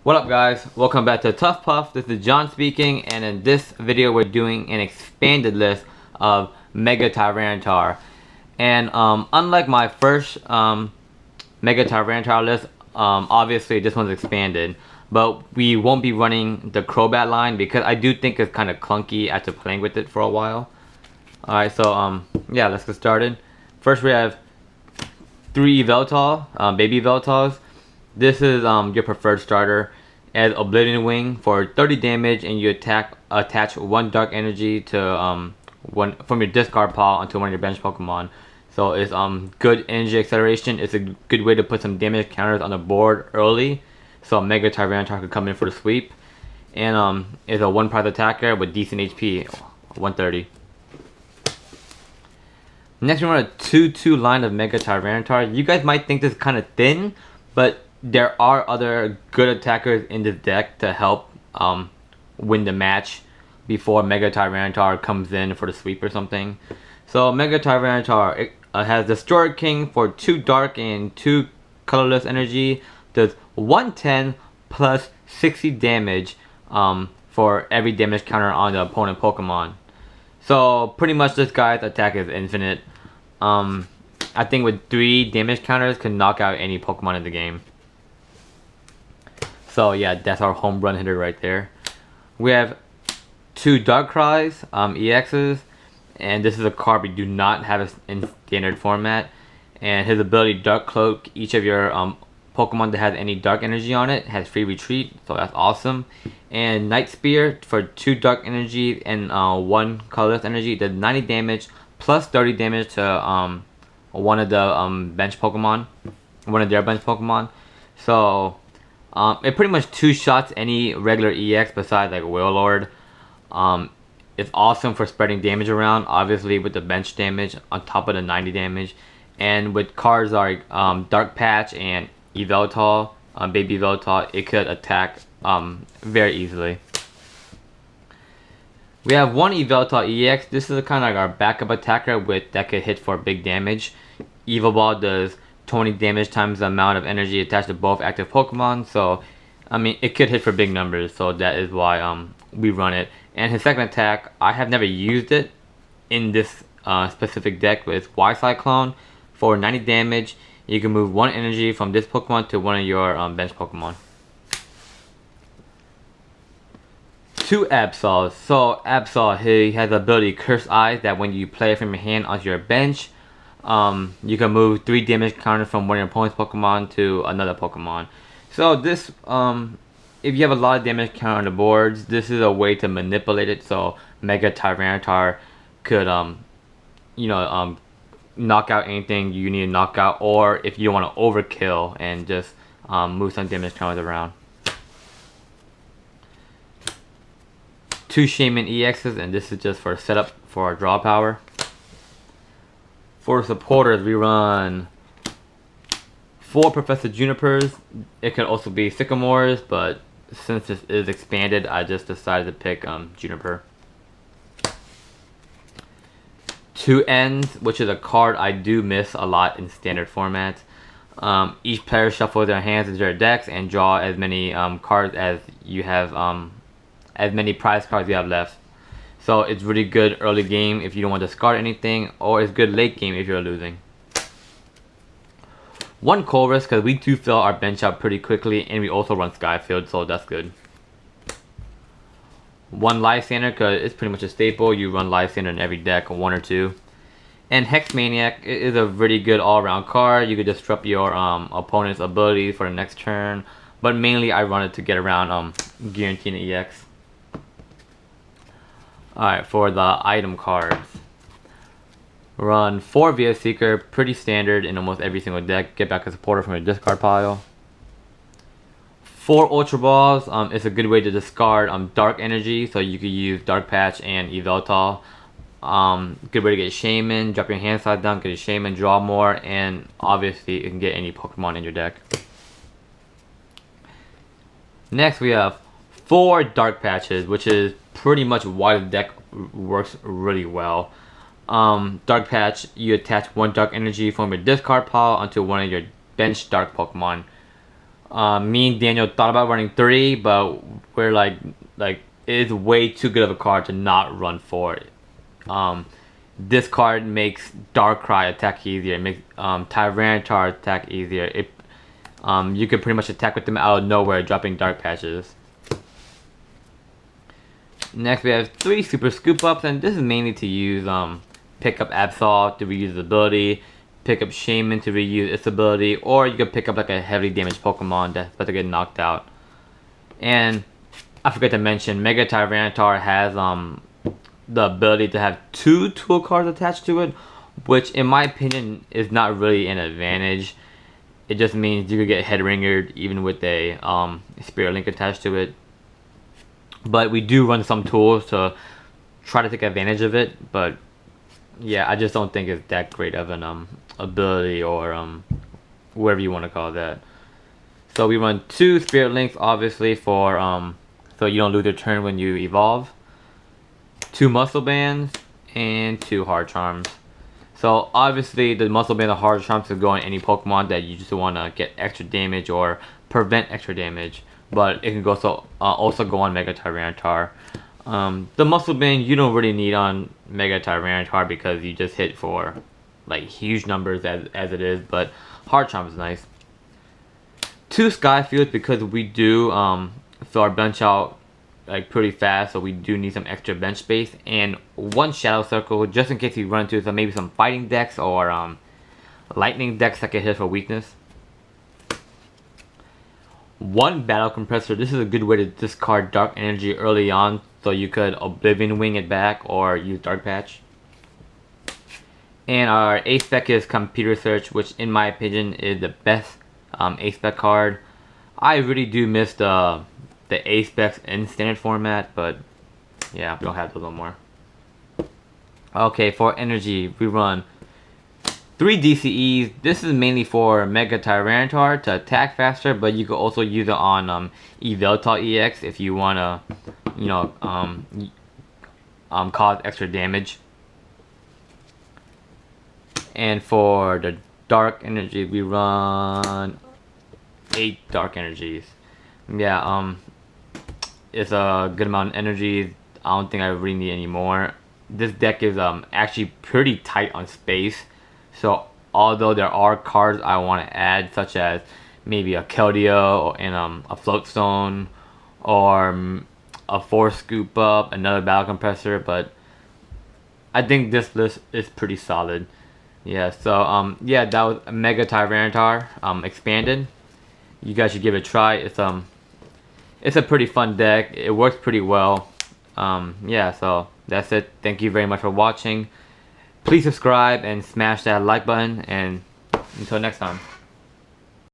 What up guys, welcome back to Tough Puff. This is John speaking, and in this video we're doing an expanded list of Mega Tyranitar. And unlike my first Mega Tyranitar list, obviously this one's expanded, but we won't be running the Crobat line because I do think it's kind of clunky after playing with it for a while. Alright, so yeah, let's get started. First we have 3 Yveltal, baby Yveltals. This is your preferred starter. As Oblivion Wing for 30 damage, and you attach 1 dark energy to one from your discard pile onto one of your bench Pokemon. So it's good energy acceleration. It's a good way to put some damage counters on the board early, so Mega Tyranitar could come in for the sweep. And it's a 1 prize attacker with decent HP, 130. Next we run a 2-2 line of Mega Tyranitar. You guys might think this is kind of thin, but there are other good attackers in this deck to help win the match before Mega Tyranitar comes in for the sweep or something. So Mega Tyranitar has Destroyer King for 2 dark and 2 colorless energy. Does 110 plus 60 damage for every damage counter on the opponent Pokemon. So pretty much this guy's attack is infinite. I think with 3 damage counters can knock out any Pokemon in the game. So yeah, that's our home run hitter right there. We have 2 Darkrai's EXs, and this is a card we do not have in standard format. And his ability Dark Cloak, each of your Pokemon that has any dark energy on it has free retreat, so that's awesome. And Night Spear for 2 dark energy and 1 colorless energy does 90 damage plus 30 damage to one of the bench Pokemon, one of their bench Pokemon. So it pretty much 2-shots any regular EX besides like Wailord. It's awesome for spreading damage around, obviously with the bench damage on top of the 90 damage. And with cards like Dark Patch and Yveltal, baby Yveltal, it could attack very easily. We have 1 Yveltal EX. This is kind of like our backup attacker that could hit for big damage. Evil Ball does 20 damage times the amount of energy attached to both active Pokemon, so I mean it could hit for big numbers, so that is why we run it. And his second attack, I have never used it in this specific deck, but it's Y-Cyclone for 90 damage. You can move 1 energy from this Pokemon to one of your bench Pokemon. 2 Absols. So Absol, he has the ability Curse Eyes, that when you play it from your hand onto your bench, you can move 3 damage counters from one of your opponent's Pokemon to another Pokemon. So this, if you have a lot of damage counter on the boards, this is a way to manipulate it. So Mega Tyranitar could, knock out anything you need to knock out, or if you want to overkill and just move some damage counters around. 2 Shaman EXs, and this is just for setup for our draw power. For supporters, we run 4 Professor Junipers. It could also be Sycamores, but since this is expanded, I just decided to pick Juniper. 2 Ends, which is a card I do miss a lot in standard formats. Each player shuffles their hands into their decks and draw as many cards as you have, as many prize cards you have left. So it's really good early game if you don't want to discard anything, or it's good late game if you're losing. 1 Colress, because we do fill our bench out pretty quickly, and we also run Skyfield, so that's good. 1 Lysander, because it's pretty much a staple. You run Lysander in every deck, 1 or 2. And Hex Maniac is a really good all-around card. You could disrupt your opponent's abilities for the next turn, but mainly I run it to get around guaranteeing an EX. Alright, for the item cards. Run 4 Via Seeker, pretty standard in almost every single deck. Get back a supporter from your discard pile. 4 Ultra Balls, it's a good way to discard dark energy, so you could use Dark Patch and Yveltal. Good way to get Shaman, drop your hand side down, get a Shaman, draw more, and obviously you can get any Pokemon in your deck. Next we have 4 Dark Patches, which is pretty much why the deck works really well. Dark Patch, you attach 1 dark energy from your discard pile onto one of your bench dark Pokemon. Me and Daniel thought about running 3, but we're like it is way too good of a card to not run 4. This card makes Darkrai attack easier. It makes Tyranitar attack easier. You can pretty much attack with them out of nowhere, dropping Dark Patches. Next we have 3 Super Scoop Ups, and this is mainly to use pick up Absol to reuse its ability, pick up Shaman to reuse its ability, or you can pick up like a heavily damaged Pokemon that's about to get knocked out. And I forgot to mention, Mega Tyranitar has the ability to have 2 tool cards attached to it, which in my opinion is not really an advantage. It just means you could get head ringered even with a Spirit Link attached to it. But we do run some tools to try to take advantage of it. But yeah, I just don't think it's that great of an ability, or whatever you want to call that. So we run 2 Spirit Links, obviously, for so you don't lose your turn when you evolve. 2 Muscle Bands and 2 Hard Charms. So obviously the Muscle Band and Hard Charms can go on any Pokemon that you just want to get extra damage or prevent extra damage. But it can also go on Mega Tyranitar. The Muscle Band you don't really need on Mega Tyranitar because you just hit for like huge numbers as it is. But Hard Charm is nice. 2 Sky Fields because we do fill our bench out like pretty fast, so we do need some extra bench space, and 1 Shadow Circle just in case we run into maybe some fighting decks or lightning decks that can hit for weakness. 1 Battle Compressor. This is a good way to discard Dark Energy early on, so you could Oblivion Wing it back or use Dark Patch. And our A-Spec is Computer Search, which in my opinion is the best A-Spec card. I really do miss the A-Specs in standard format, but yeah, we don't have those no more. Okay, for energy, we run 3 DCEs. This is mainly for Mega Tyranitar to attack faster, but you could also use it on Yveltal EX if you wanna, you know, cause extra damage. And for the dark energy, we run 8 dark energies. Yeah, it's a good amount of energy. I don't think I really need any more. This deck is actually pretty tight on space. So although there are cards I want to add, such as maybe a Keldeo and a Floatstone, or a 4 Scoop Up, another Battle Compressor, but I think this list is pretty solid. Yeah, so yeah, that was Mega Tyranitar expanded. You guys should give it a try. It's a pretty fun deck. It works pretty well. Yeah, so that's it. Thank you very much for watching. Please subscribe and smash that like button, and until next time.